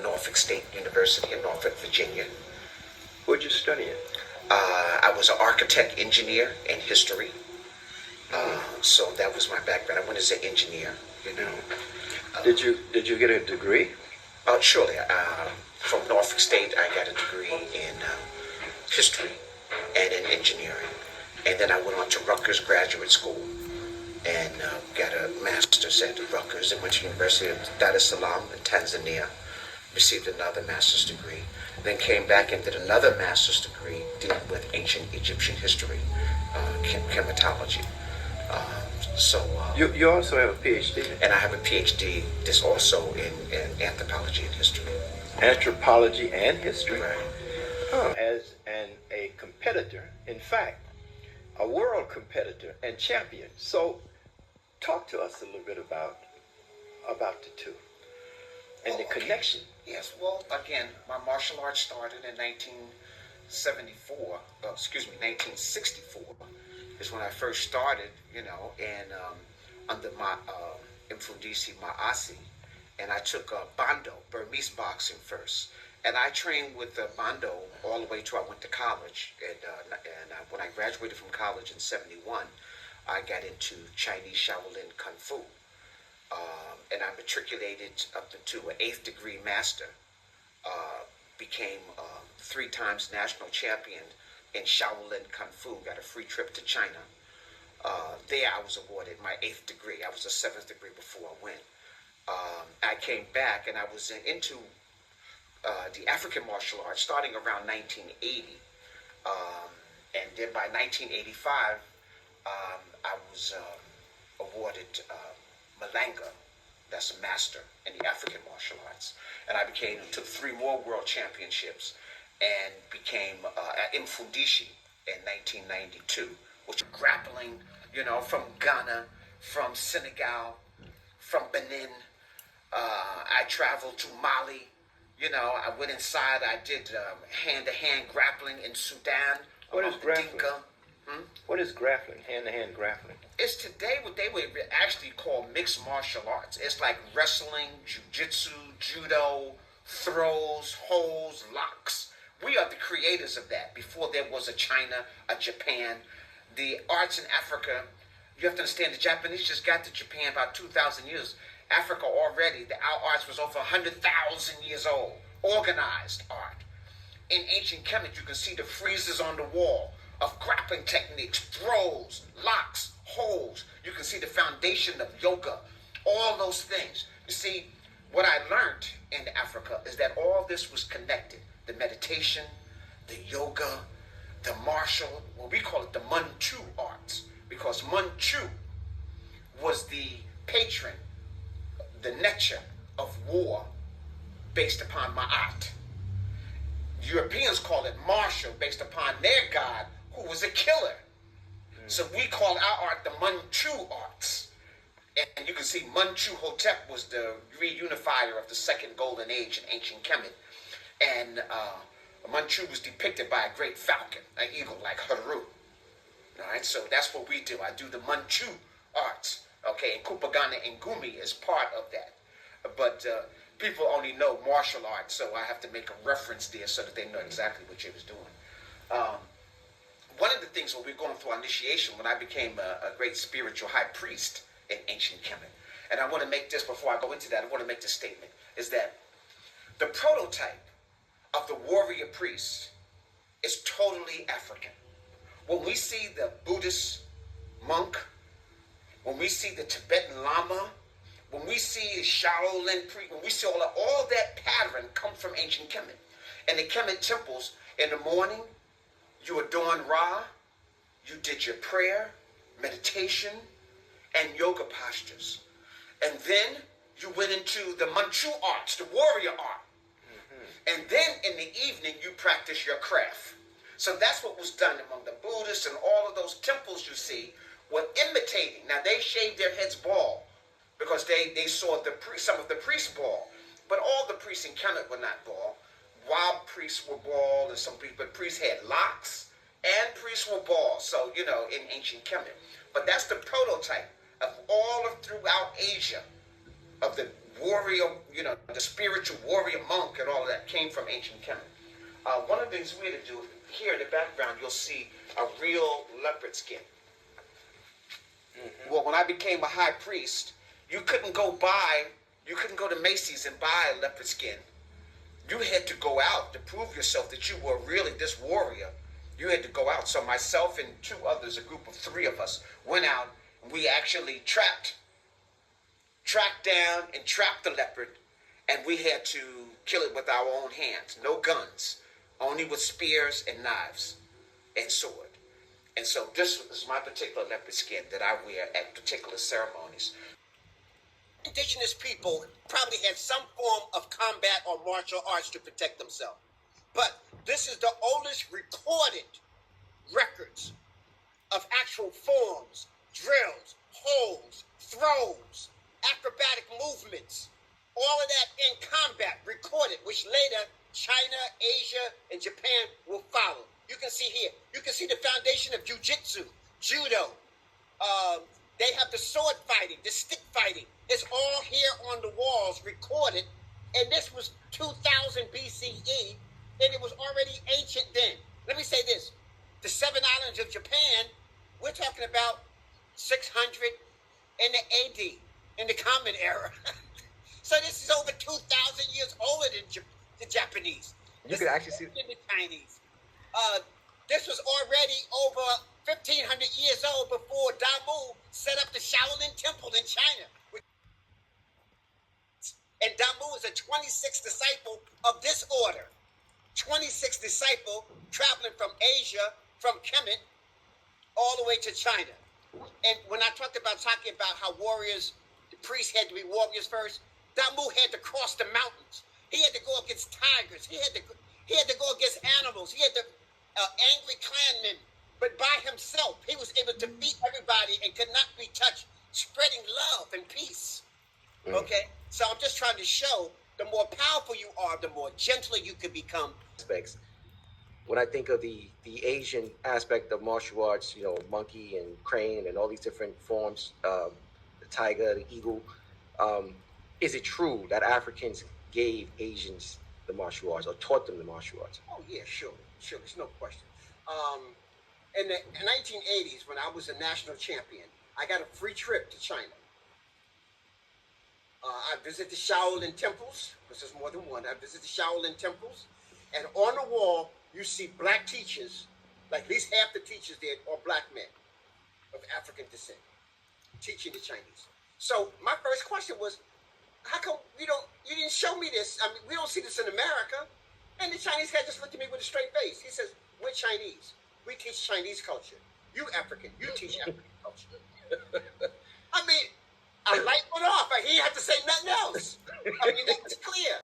Norfolk State University in Norfolk, Virginia. What'd you study in? I was an architect, engineer, and history. So that was my background. I went as an engineer, you know. Did you get a degree? Surely. From Norfolk State, I got a degree in history and in engineering. And then I went on to Rutgers Graduate School and got a master's at Rutgers and went to the University of Dar es Salaam in Tanzania, received another master's degree, then came back and did another master's degree dealing with ancient Egyptian history, chematology. You also have a PhD? And I have a PhD that's also in anthropology and history. Anthropology and history? Right. As a competitor, in fact, a world competitor and champion. So talk to us a little bit about the two and the connection. Yes, well, again, my martial arts started in 1964 is when I first started, you know, and under my Mfundisi Maasi, and I took Bando, Burmese boxing first. And I trained with Bando all the way till I went to college. And when I graduated from college in 71, I got into Chinese Shaolin Kung Fu. And I matriculated up to an 8th degree master. Became 3 times national champion in Shaolin Kung Fu. Got a free trip to China. There I was awarded my 8th degree. I was a 7th degree before I went. I came back and I was into the African martial arts starting around 1980. And then by 1985, I was awarded Malanga. That's a master in the African martial arts. And I took 3 more world championships and became Mfundishi in 1992, which was grappling, you know, from Ghana, from Senegal, from Benin. I traveled to Mali. You know, I went inside. I did hand-to-hand grappling in Sudan. What is grappling? What is grappling? Hand-to-hand grappling? It's today what they would actually call mixed martial arts. It's like wrestling, jiu-jitsu, judo, throws, holds, locks. We are the creators of that. Before there was a China, a Japan. The arts in Africa, you have to understand, the Japanese just got to Japan about 2,000 years. Africa already, our arts was over 100,000 years old. Organized art. In ancient Kemet, you can see the friezes on the wall of grappling techniques, throws, locks, holds. You can see the foundation of yoga, all those things. You see, what I learned in Africa is that all this was connected. The meditation, the yoga, the martial, what we call it the Manchu arts, because Manchu was the patron, the nature of war based upon Ma'at. Europeans call it martial based upon their god, who was a killer. So we call our art the Manchu arts. And you can see Manchu Hotep was the reunifier of the second golden age in ancient Kemet. And Manchu was depicted by a great falcon, an eagle like Haru. All right, so that's what we do. I do the Manchu arts. Okay, and Kupagana and Gumi is part of that. But people only know martial arts, so I have to make a reference there so that they know exactly what you was doing. One of the things when we were going through our initiation, when I became a great spiritual high priest in ancient Kemet, and I want to make this, before I go into that, I want to make this statement, is that the prototype of the warrior priest is totally African. When we see the Buddhist monk, when we see the Tibetan Lama, when we see Shaolin priest, when we see all that pattern come from ancient Kemet. And the Kemet temples, in the morning, you adorn Ra, you did your prayer, meditation, and yoga postures. And then you went into the Manchu arts, the warrior art. And then in the evening, you practice your craft. So that's what was done among the Buddhists, and all of those temples you see were imitating. Now, they shaved their heads bald because they saw some of the priests bald. But all the priests in Kemet were not bald. Wild priests were bald, and some priests, but priests had locks, and priests were bald. So, you know, in ancient Kemet. But that's the prototype of all of throughout Asia of the warrior, the spiritual warrior monk and all of that came from ancient Kemet. One of the things we had to do, here in the background, you'll see a real leopard skin. Well, when I became a high priest, you couldn't go to Macy's and buy a leopard skin. You had to go out to prove yourself that you were really this warrior. You had to go out. So myself and two others, a group of 3 of us, went out and we actually tracked down and trapped the leopard, and we had to kill it with our own hands. No guns, only with spears and knives and sword. And so this is my particular leopard skin that I wear at particular ceremonies. Indigenous people probably had some form of combat or martial arts to protect themselves. But this is the oldest recorded records of actual forms, drills, holds, throws, acrobatic movements, all of that in combat recorded, which later China, Asia, and Japan will follow. You can see here, you can see the foundation of jiu-jitsu, judo. They have the sword fighting, the stick fighting. It's all here on the walls recorded. And this was 2000 BCE, and it was already ancient then. Let me say this. The 7 islands of Japan, we're talking about 600 in the AD, in the Common Era. So this is over 2,000 years older than the Japanese. You can actually see the Chinese. This was already over 1,500 years old before Damu set up the Shaolin Temple in China. And Damu is a 26th disciple of this order. 26th disciple traveling from Asia, from Kemet, all the way to China. And when I talking about how warriors, the priests had to be warriors first, Damu had to cross the mountains. He had to go against tigers. He had to go against animals. He had to angry clanmen. But by himself, he was able to beat everybody and could not be touched, spreading love and peace. Okay? So I'm just trying to show the more powerful you are, the more gentler you can become. Aspects. When I think of the Asian aspect of martial arts, monkey and crane and all these different forms, the tiger, the eagle, is it true that Africans gave Asians the martial arts or taught them the martial arts? Oh, yeah, sure. There's no question. In the 1980s, when I was a national champion, I got a free trip to China. I visited the Shaolin temples, because there's more than one. I visited the Shaolin temples, and on the wall, you see black teachers, like at least half the teachers there are black men of African descent, teaching the Chinese. So my first question was, how come you didn't show me this? I mean, we don't see this in America. And the Chinese guy just looked at me with a straight face. He says, we're Chinese. We teach Chinese culture. You African, you teach African culture. I mean, a light went off. He had to say nothing else. I mean, that was clear.